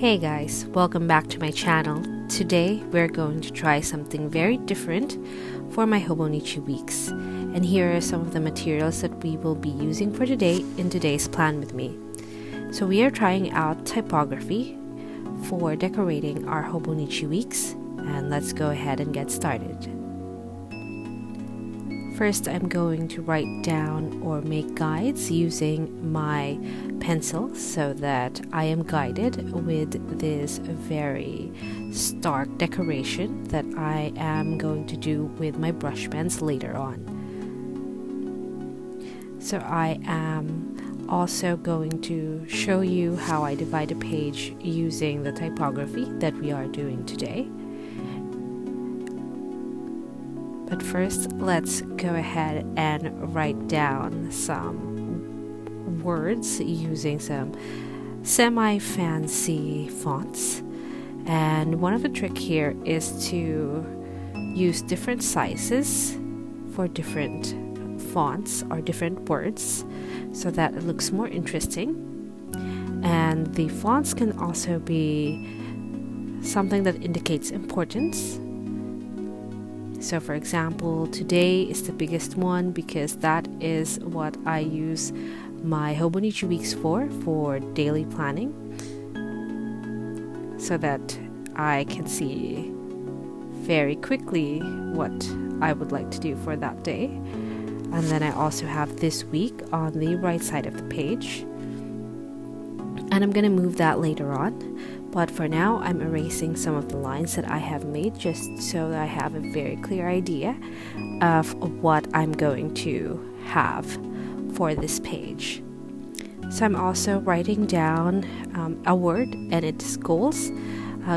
Hey guys, welcome back to my channel. Today we're going to try something very different for my Hobonichi Weeks. And here are some of the materials that we will be using for today in today's plan with me. So we are trying out typography for decorating our Hobonichi Weeks, and let's go ahead and get started. First, I'm going to write down or make guides using my pencil so that I am guided with this very stark decoration that I am going to do with my brush pens later on. So I am also going to show you how I divide a page using the typography that we are doing today. But first, let's go ahead and write down some words using some semi-fancy fonts. And one of the trick here is to use different sizes for different fonts or different words so that it looks more interesting. And the fonts can also be something that indicates importance. So for example, today is the biggest one because that is what I use my Hobonichi Weeks for daily planning, so that I can see very quickly what I would like to do for that day. And then I also have this week on the right side of the page, and I'm going to move that later on. But for now, I'm erasing some of the lines that I have made just so that I have a very clear idea of what I'm going to have for this page. So I'm also writing down a word and its goals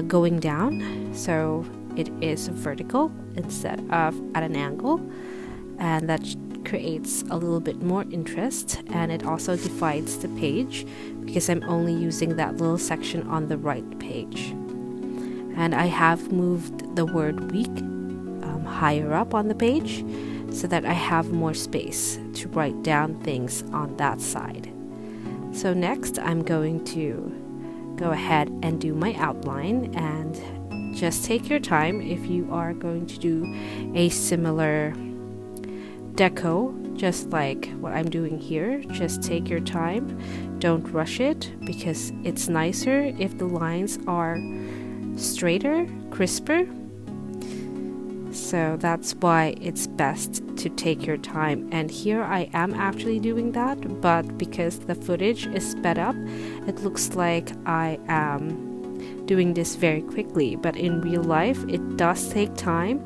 going down. So it is vertical instead of at an angle, and that creates a little bit more interest, and it also divides the page because I'm only using that little section on the right page. And I have moved the word week higher up on the page so that I have more space to write down things on that side. So next, I'm going to go ahead and do my outline, and just take your time if you are going to do a similar deco, just like what I'm doing here. Just take your time, don't rush it, because it's nicer if the lines are straighter, crisper. So that's why it's best to take your time. And here I am actually doing that, but because the footage is sped up, it looks like I am doing this very quickly, but in real life it does take time,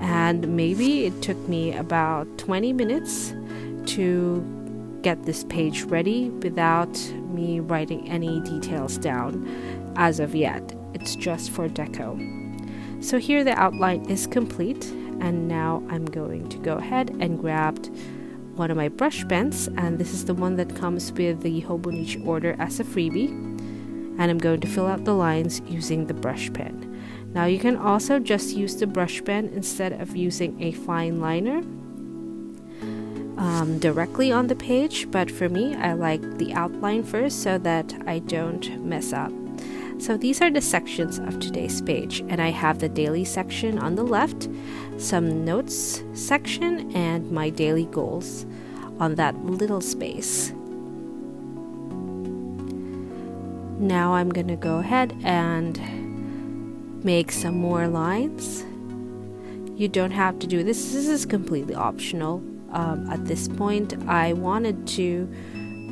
and maybe it took me about 20 minutes to get this page ready without me writing any details down as of yet. It's just for deco. So here the outline is complete, and now I'm going to go ahead and grab one of my brush pens, and this is the one that comes with the Hobonichi order as a freebie. And I'm going to fill out the lines using the brush pen. Now you can also just use the brush pen instead of using a fine liner directly on the page, but for me, I like the outline first so that I don't mess up. So these are the sections of today's page, and I have the daily section on the left, some notes section, and my daily goals on that little space. Now I'm going to go ahead and make some more lines. You don't have to do this. This is completely optional. At this point, I wanted to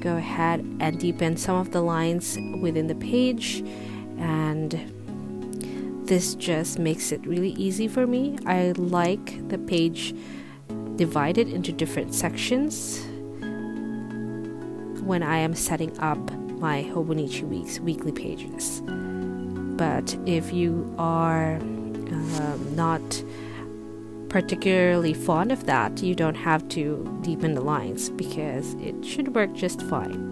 go ahead and deepen some of the lines within the page, and this just makes it really easy for me. I like the page divided into different sections when I am setting up my Hobonichi Weeks weekly pages. But if you are not particularly fond of that, you don't have to deepen the lines because it should work just fine.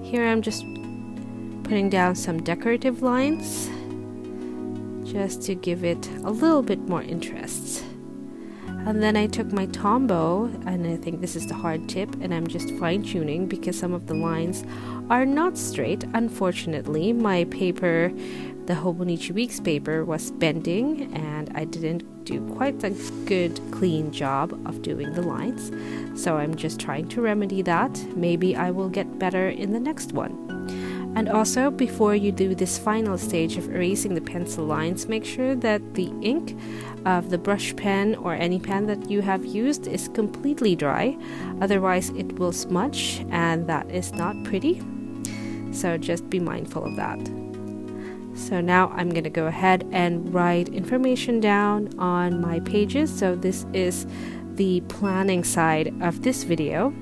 Here I'm just putting down some decorative lines just to give it a little bit more interest. And then I took my Tombow, and I think this is the hard tip, and I'm just fine-tuning because some of the lines are not straight. Unfortunately, my paper, the Hobonichi Weeks paper, was bending, and I didn't do quite a good clean job of doing the lines. So I'm just trying to remedy that. Maybe I will get better in the next one. And also, before you do this final stage of erasing the pencil lines, make sure that the ink of the brush pen or any pen that you have used is completely dry. Otherwise, it will smudge, and that is not pretty. So just be mindful of that. So now I'm going to go ahead and write information down on my pages. So this is the planning side of this video.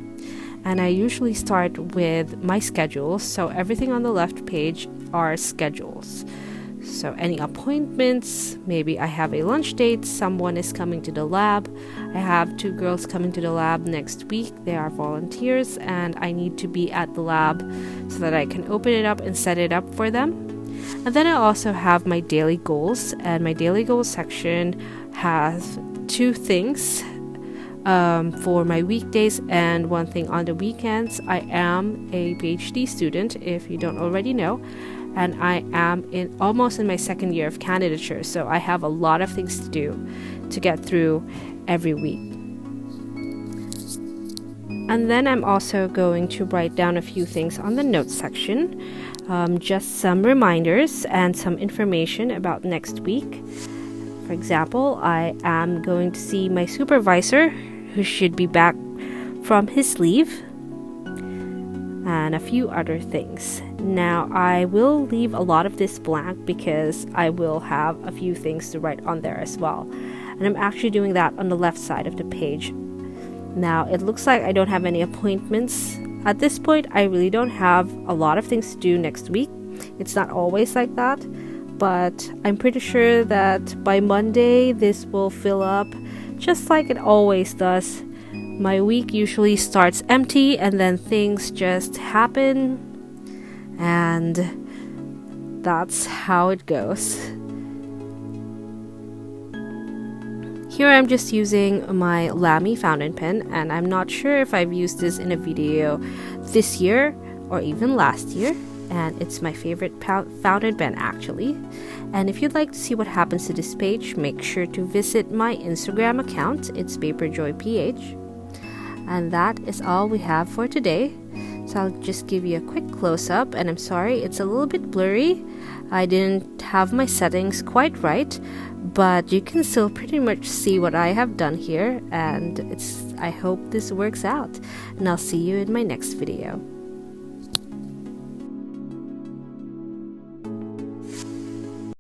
And I usually start with my schedules, so everything on the left page are schedules. So any appointments, maybe I have a lunch date, someone is coming to the lab. I have 2 girls coming to the lab next week. They are volunteers, and I need to be at the lab so that I can open it up and set it up for them. And then I also have my daily goals, and my daily goals section has 2 things. For my weekdays and 1 thing on the weekends. I am a PhD student, if you don't already know, and I am almost in my 2nd year of candidature, so I have a lot of things to do to get through every week. And then I'm also going to write down a few things on the notes section, just some reminders and some information about next week. For example, I am going to see my supervisor, who should be back from his leave, and a few other things. Now, I will leave a lot of this blank because I will have a few things to write on there as well. And I'm actually doing that on the left side of the page. Now, it looks like I don't have any appointments. At this point, I really don't have a lot of things to do next week. It's not always like that, but I'm pretty sure that by Monday, this will fill up just like it always does. My week usually starts empty, and then things just happen, and that's how it goes. Here I'm just using my Lamy fountain pen, and I'm not sure if I've used this in a video this year or even last year, and it's my favorite fountain pen actually. And if you'd like to see what happens to this page, make sure to visit my Instagram account. It's paperjoyph. And that is all we have for today. So I'll just give you a quick close-up, and I'm sorry it's a little bit blurry. I didn't have my settings quite right, but you can still pretty much see what I have done here, and I hope this works out. And I'll see you in my next video.